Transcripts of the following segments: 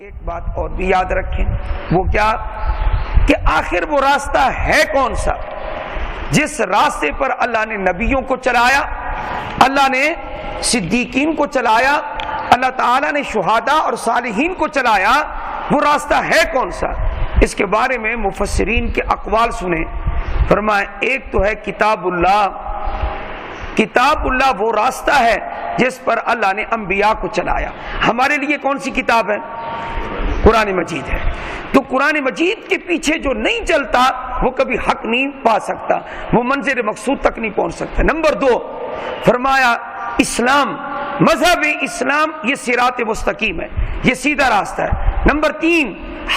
ایک بات اور بھی یاد رکھیں، وہ کیا کہ آخر وہ راستہ ہے کون سا جس راستے پر اللہ نے نبیوں کو چلایا، اللہ نے صدیقین کو چلایا، اللہ تعالیٰ نے شہداء اور صالحین کو چلایا، وہ راستہ ہے کون سا؟ اس کے بارے میں مفسرین کے اقوال سنیں۔ فرمائے ایک تو ہے کتاب اللہ، کتاب اللہ وہ راستہ ہے جس پر اللہ نے انبیاء کو چلایا۔ ہمارے لیے کون سی کتاب ہے؟ قرآن مجید ہے۔ تو قرآن مجید کے پیچھے جو نہیں چلتا وہ کبھی حق نہیں پا سکتا، وہ منزل مقصود تک نہیں پہنچ سکتا۔ نمبر دو فرمایا اسلام، مذہب اسلام یہ صراط مستقیم ہے، یہ سیدھا راستہ ہے۔ نمبر تین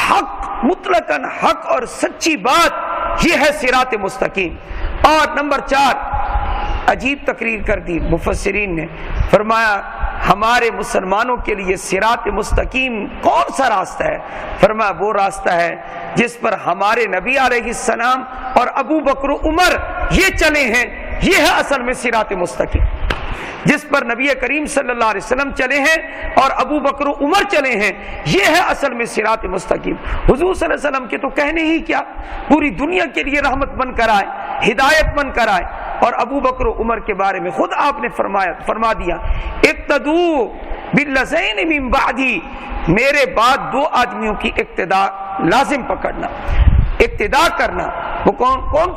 حق، مطلقاً حق اور سچی بات، یہ ہے صراط مستقیم۔ اور نمبر چار عجیب تقریر کر دی مفسرین نے، فرمایا ہمارے مسلمانوں کے لیے صراط مستقیم کون سا راستہ ہے؟ فرمایا وہ راستہ ہے جس پر ہمارے نبی علیہ السلام اور ابو بکر و عمر یہ چلے ہیں، یہ ہے اصل میں صراط مستقیم۔ جس پر نبی کریم صلی اللہ علیہ وسلم چلے ہیں اور ابو بکر و عمر چلے ہیں، یہ ہے اصل میں صراط مستقیم۔ حضور صلی اللہ علیہ وسلم کے تو کہنے ہی کیا، پوری دنیا کے لیے رحمت بن کر آئے، ہدایت بن کر آئے۔ اور ابو بکر و عمر کے بارے میں خود آپ نے فرما دیا اقتدوا بالذین من بعدی، میرے بعد دو آدمیوں کی اقتدا لازم پکڑنا، اقتدا کرنا۔ وہ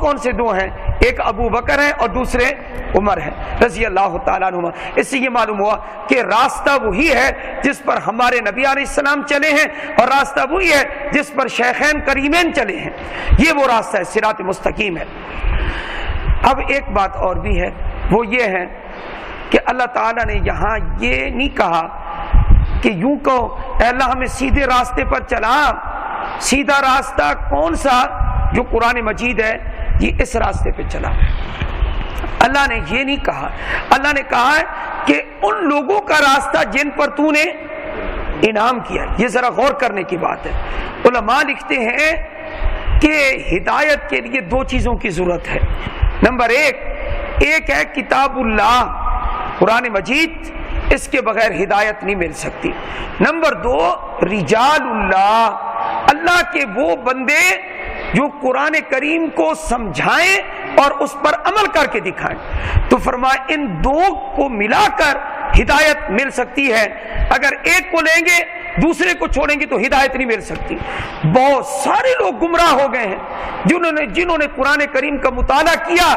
کون سے دو ہیں؟ ایک ابو بکر ہیں اور دوسرے عمر ہیں رضی اللہ تعالیٰ عنہما۔ اس سے یہ معلوم ہوا کہ راستہ وہی ہے جس پر ہمارے نبی علیہ السلام چلے ہیں، اور راستہ وہی ہے جس پر شیخین کریمین چلے ہیں، یہ وہ راستہ ہے، صراط مستقیم ہے۔ اب ایک بات اور بھی ہے، وہ یہ ہے کہ اللہ تعالیٰ نے یہاں یہ نہیں کہا کہ یوں کہو اے اللہ ہمیں سیدھے راستے پر چلا۔ سیدھا راستہ کون سا؟ جو قرآن مجید ہے، یہ اس راستے پہ چلا۔ اللہ نے یہ نہیں کہا، اللہ نے کہا ہے کہ ان لوگوں کا راستہ جن پر تو نے انعام کیا۔ یہ ذرا غور کرنے کی بات ہے۔ علماء لکھتے ہیں کہ ہدایت کے لیے دو چیزوں کی ضرورت ہے۔ نمبر ایک ہے کتاب اللہ، قرآن مجید، اس کے بغیر ہدایت نہیں مل سکتی۔ نمبر دو رجال اللہ، اللہ کے وہ بندے جو قرآن کریم کو سمجھائیں اور اس پر عمل کر کے دکھائیں۔ تو فرمایا ان دو کو ملا کر ہدایت مل سکتی ہے، اگر ایک کو لیں گے دوسرے کو چھوڑیں گے تو ہدایت نہیں مل سکتی۔ بہت سارے لوگ گمراہ ہو گئے ہیں جنہوں نے قرآن کریم کا مطالعہ کیا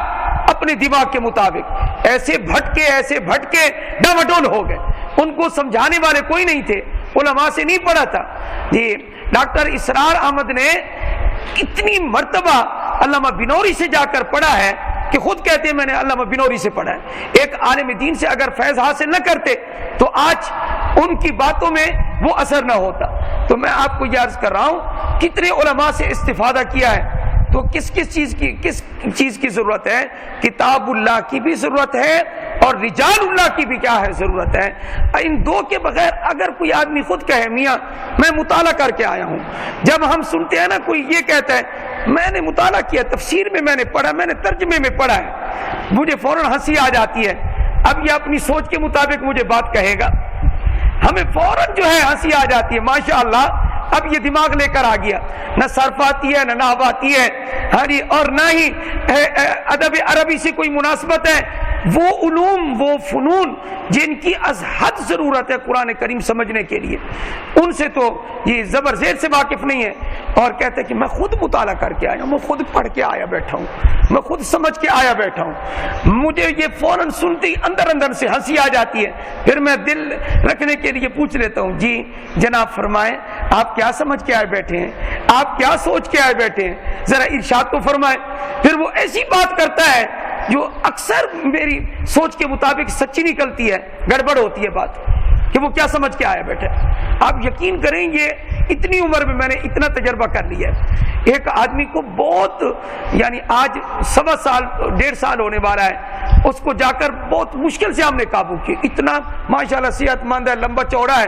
اپنے دماغ کے مطابق، ایسے بھٹکے ڈاواڈول ہو گئے، ان کو سمجھانے والے کوئی نہیں تھے، علماء سے نہیں پڑھا تھا۔ جی ڈاکٹر اسرار احمد نے اتنی مرتبہ علامہ بنوری سے جا کر پڑھا ہے کہ خود کہتے ہیں میں نے علامہ بنوری سے پڑھا ہے۔ ایک عالم دین سے اگر فیض حاصل نہ کرتے تو آج ان کی باتوں میں وہ اثر نہ ہوتا۔ تو میں آپ کو یہ عرض کر رہا ہوں کتنے علماء سے استفادہ کیا ہے، تو کس چیز کی ضرورت ہے؟ کتاب اللہ کی بھی ضرورت ہے اور رجال اللہ کی بھی کیا ہے ضرورت ہے۔ ان دو کے بغیر اگر کوئی آدمی خود کہے میاں میں مطالعہ کر کے آیا ہوں، جب ہم سنتے ہیں نا کوئی یہ کہتا ہے میں نے مطالعہ کیا، تفسیر میں میں نے پڑھا، میں نے ترجمے میں پڑھا ہے، مجھے فوراً ہنسی آ جاتی ہے۔ اب یہ اپنی سوچ کے مطابق مجھے بات کہے گا، ہمیں فوراً جو ہے ہنسی آ جاتی ہے، ماشاءاللہ اب یہ دماغ لے کر آ گیا، نہ صرف آتی ہے نہ نحو آتی ہے، اور نہ ہی ادب عربی سے کوئی مناسبت ہے۔ وہ علوم، وہ فنون جن کی از حد ضرورت ہے قرآن کریم سمجھنے کے لیے، ان سے تو یہ زبر زیر سے واقف نہیں ہے، اور کہتے ہیں کہ میں خود مطالعہ کر کے آیا ہوں، میں خود پڑھ کے آیا بیٹھا ہوں، میں خود سمجھ کے آیا بیٹھا ہوں، مجھے یہ فوراً سنتے ہی اندر سے ہنسی آ جاتی ہے۔ پھر میں دل رکھنے کے لیے پوچھ لیتا ہوں جی جناب فرمائیں آپ کیا سمجھ کے آئے بیٹھے ہیں، آپ کیا سوچ کے آئے بیٹھے ہیں، ذرا ارشاد تو فرمائیں۔ پھر وہ ایسی بات کرتا ہے جو اکثر میری سوچ کے مطابق سچی نکلتی ہے، گڑبڑ ہوتی ہے بات کہ وہ کیا سمجھ کے آیا بیٹھے۔ آپ یقین کریں یہ اتنی عمر میں نے اتنا تجربہ کر لیا ہے۔ ایک آدمی کو بہت یعنی آج 1.25 سال 1.5 سال ہونے والا ہے، اس کو جا کر بہت مشکل سے ہم نے قابو کیا، اتنا ماشاءاللہ صحت مند ہے، لمبا چوڑا ہے،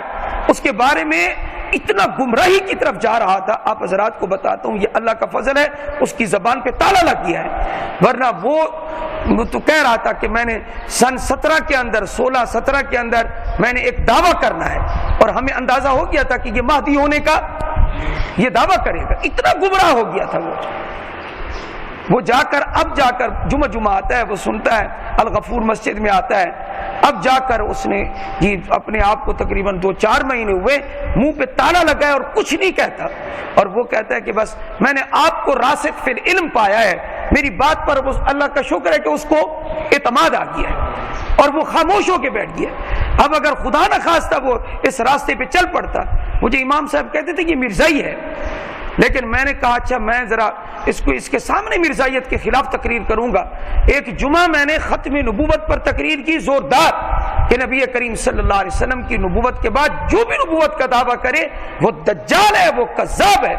اس کے بارے میں اتنا گمراہی کی طرف جا رہا تھا۔ آپ حضرات کو بتاتا ہوں یہ اللہ کا فضل ہے، اس کی زبان پہ تالا لگ گیا ہے، ورنہ وہ وہ تو کہہ رہا تھا کہ میں نے سن 17 کے اندر 16-17 کے اندر میں نے ایک دعویٰ کرنا ہے، اور ہمیں اندازہ ہو گیا تھا کہ یہ مہدی ہونے کا یہ دعویٰ کرے گا. اتنا گمراہ ہو گیا تھا وہ جا کر اب جا کر جمعہ آتا ہے، وہ سنتا ہے الغفور مسجد میں آتا ہے، اب جا کر اس نے اپنے آپ کو تقریباً 2-4 مہینے ہوئے منہ پہ تالا لگایا اور کچھ نہیں کہتا، اور وہ کہتا ہے کہ بس میں نے آپ کو راسخ فی العلم پایا ہے، میری بات پر اللہ کا شکر ہے کہ اس کو اعتماد آ گیا ہے، اور وہ خاموش ہو کے بیٹھ گیا. اب اگر خدا نہ خواستہ وہ اس راستے پہ چل پڑتا، مجھے امام صاحب کہتے تھے یہ مرزائی ہے، لیکن میں نے کہا اچھا میں ذرا اس کے سامنے مرزائیت کے خلاف تقریر کروں گا. ایک جمعہ میں نے ختم نبوت پر تقریر کی زوردار کہ نبی کریم صلی اللہ علیہ وسلم کی نبوت کے بعد جو بھی نبوت کا دعویٰ کرے وہ دجال ہے، وہ کذاب ہے.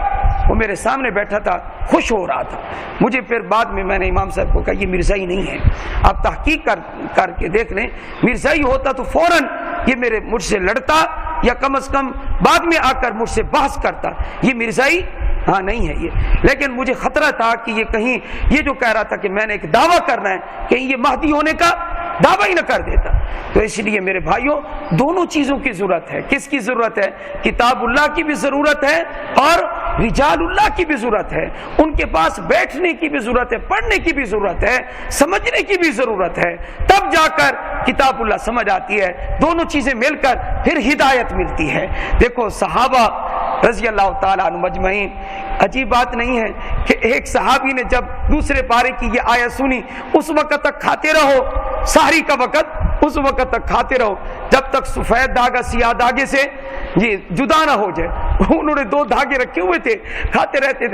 وہ میرے سامنے بیٹھا تھا، خوش ہو رہا تھا. مجھے پھر بعد میں نے امام صاحب کو کہا یہ مرزائی نہیں ہے، آپ تحقیق کر کے دیکھ لیں. مرزائی ہوتا تو فوراً یہ مجھ سے لڑتا، یا کم از کم بعد میں آ کر مجھ سے بحث کرتا. یہ مرزائی ہاں نہیں ہے یہ. لیکن مجھے خطرہ تھا کہ یہ کہیں یہ جو کہہ رہا تھا کہ میں نے ایک دعویٰ کرنا ہے، کہیں یہ مہدی ہونے کا دعویٰ ہی نہ کر دیتا. تو اس لیے میرے بھائیوں دونوں چیزوں کی ضرورت ہے. کس کی ضرورت ہے؟ کتاب اللہ کی بھی ضرورت ہے اور رجال اللہ کی بھی ضرورت ہے. ان کے پاس بیٹھنے کی بھی ضرورت ہے، پڑھنے کی بھی ضرورت ہے، سمجھنے کی بھی ضرورت ہے. تب جا کر کتاب اللہ سمجھ آتی ہے. دونوں چیزیں مل کر پھر ہدایت ملتی ہے. دیکھو صحابہ رضی اللہ تعالیٰ عنہ مجمعین، عجیب بات نہیں ہے کہ ایک صحابی نے جب دوسرے پارے کی یہ آیت سنی، اس وقت تک کھاتے رہو، سحری کا وقت، اس وقت تک کھاتے رہو جب تک سفید دھاگا سیاہ دھاگے سے یہ جدا نہ ہو جائے. انہوں نے 2 دھاگے رکھے ہوئے تھے، کھاتے رہتے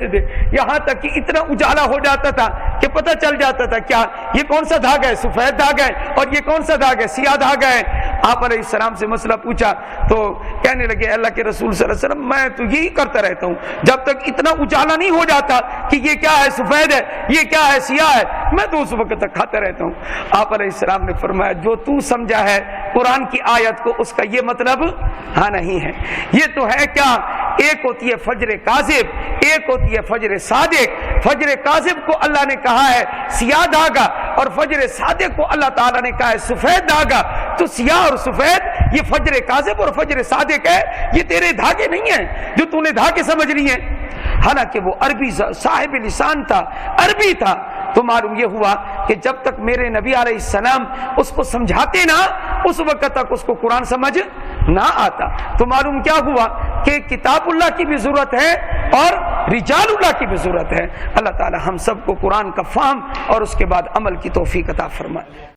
تھے یہاں تک کہ اتنا اجالا ہو جاتا تھا کہ پتہ چل جاتا تھا کیا یہ کون سا دھاگا ہے، سفید دھاگا ہے، اور یہ کون سا دھاگا ہے، سیاہ دھاگا ہے. آپ علیہ السلام سے مسئلہ پوچھا تو کہنے لگے اللہ کے رسول صلی اللہ علیہ وسلم میں تو یہی کرتا رہتا ہوں جب تک اتنا اجالا نہیں ہو جاتا کہ یہ کیا ہے، سفید ہے، یہ کیا ہے، سیاہ ہے، میں تو اس وقت تک کھاتا رہتا ہوں. آپ علیہ السلام نے فرمایا جو تو سمجھا ہے قرآن کی آیت کو اس کا یہ مطلب ہاں نہیں ہے. یہ تو ہے کیا، ایک ہوتی ہے فجر کاذب، ایک ہوتی ہے فجر صادق. فجر کاذب کو اللہ نے کہا ہے سیاہ دھاگا، اور فجر صادق کو اللہ تعالیٰ نے کہا ہے سفید دھاگا. تو سیاہ اور سفید یہ فجر کاذب اور فجر صادق ہے، یہ تیرے دھاگے نہیں ہیں جو تو نے دھاگے سمجھ لی ہیں. حالانکہ وہ عربی صاحب لسان تھا، عربی تھا. تو معلوم یہ ہوا کہ جب تک میرے نبی علیہ السلام اس کو سمجھاتے نہ اس وقت تک اس کو قرآن سمجھ نہ آتا. تو معلوم کیا ہوا کہ کتاب اللہ کی بھی ضرورت ہے اور رجال اللہ کی بھی ضرورت ہے. اللہ تعالی ہم سب کو قرآن کا فہم اور اس کے بعد عمل کی توفیق عطا فرمائے.